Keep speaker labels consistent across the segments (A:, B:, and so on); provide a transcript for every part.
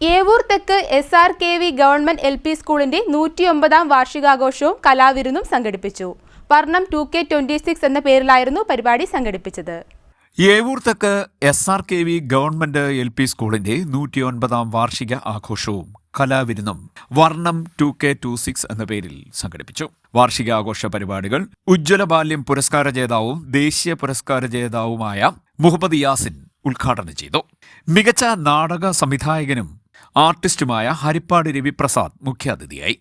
A: ഏവൂർ തെക്ക് SRKV government LP സ്കൂളിന്റെ 109ാം വാർഷികാഘോഷവും കലാവിരുന്നും സംഘടിപ്പിച്ചു. വർണ്ണം 2K26 എന്ന പേരിലായിരുന്നു പരിപാടി സംഘടിപ്പിച്ചത്.
B: ഏവൂർ തെക്ക് SRKV ഗവൺമെന്റ് LP സ്കൂളിന്റെ 109ാം വാർഷിക ആഘോഷവും കലാവിരുന്നും വർണ്ണം 2K26 എന്ന പേരിൽ സംഘടിപ്പിച്ചു. വാർഷികാഘോഷ പരിപാടികൾ ഉജ്ജ്വല ബാല്യം പുരസ്കാര ജേതാവും ദേശീയ പുരസ്കാര ജേതാവുമായ മുഹമ്മദ് യാസിൻ ഉദ്ഘാടനം ചെയ്തു. മികച്ച നാടക സംവിധായകനും ആർട്ടിസ്റ്റുമായ ഹരിപ്പാട് രവിപ്രസാദ് മുഖ്യാതിഥിയായി.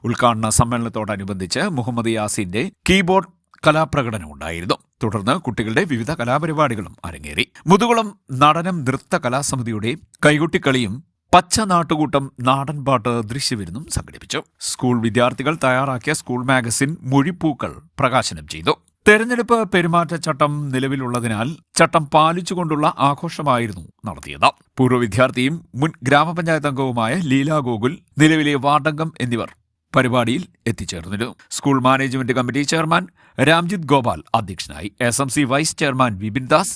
B: ഉദ്ഘാടന സമ്മേളനത്തോടനുബന്ധിച്ച് മുഹമ്മദ് യാസിന്റെ കീബോർഡ് കലാപ്രകടനമുണ്ടായിരുന്നു. തുടർന്ന് കുട്ടികളുടെ വിവിധ കലാപരിപാടികളും അരങ്ങേറി. മുതുകുളം നടനം നൃത്ത കലാസമിതിയുടെ കൈകൊട്ടിക്കളിയും പച്ച നാട്ടുകൂട്ടം നാടൻപാട്ട് ദൃശ്യവിരുന്നും സംഘടിപ്പിച്ചു. സ്കൂൾ വിദ്യാർത്ഥികൾ തയ്യാറാക്കിയ സ്കൂൾ മാഗസിൻ മൊഴിപ്പൂക്കൾ പ്രകാശനം ചെയ്തു. തെരഞ്ഞെടുപ്പ് പെരുമാറ്റച്ചട്ടം നിലവിലുള്ളതിനാൽ ചട്ടം പാലിച്ചുകൊണ്ടുള്ള ആഘോഷമായിരുന്നു നടത്തിയത്. പൂർവ്വ വിദ്യാർത്ഥിയും മുൻ ഗ്രാമപഞ്ചായത്ത് അംഗവുമായ ലീല ഗോകുൽ, നിലവിലെ വാർഡംഗം എന്നിവർ പരിപാടിയിൽ എത്തിച്ചേർന്നിരുന്നു. School management committee chairman Ramjith Gopal അധ്യക്ഷനായി. SMC vice chairman Vipin Das,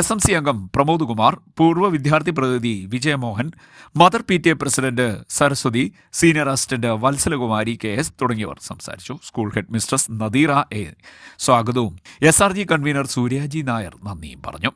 B: SMC അംഗം പ്രമോദ് കുമാർ, പൂർവ്വ വിദ്യാർത്ഥി പ്രതിനിധി Vijayamohan, mother PTA president Saraswathi, senior assistant Valsalakumari KS തുടങ്ങിയവർ സംസാരിച്ചു. School headmistress Nadeera A സ്വാഗതവും SRG കൺവീനർ സൂര്യാജി നായർ നന്ദിയും പറഞ്ഞു.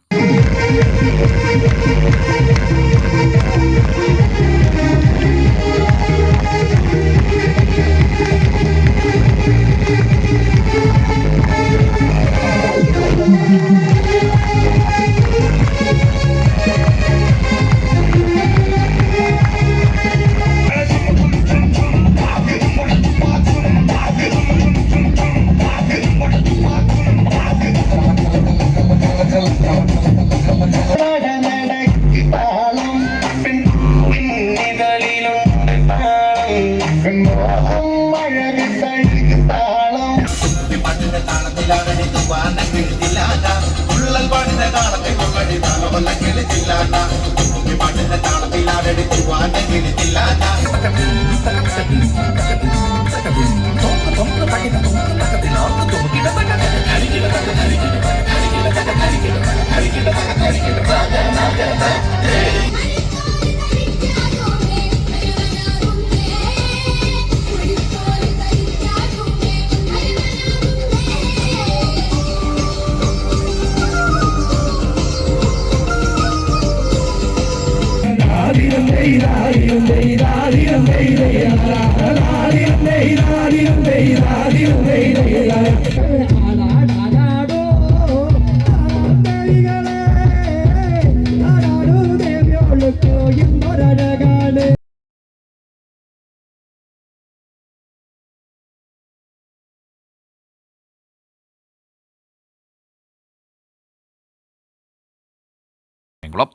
B: ളം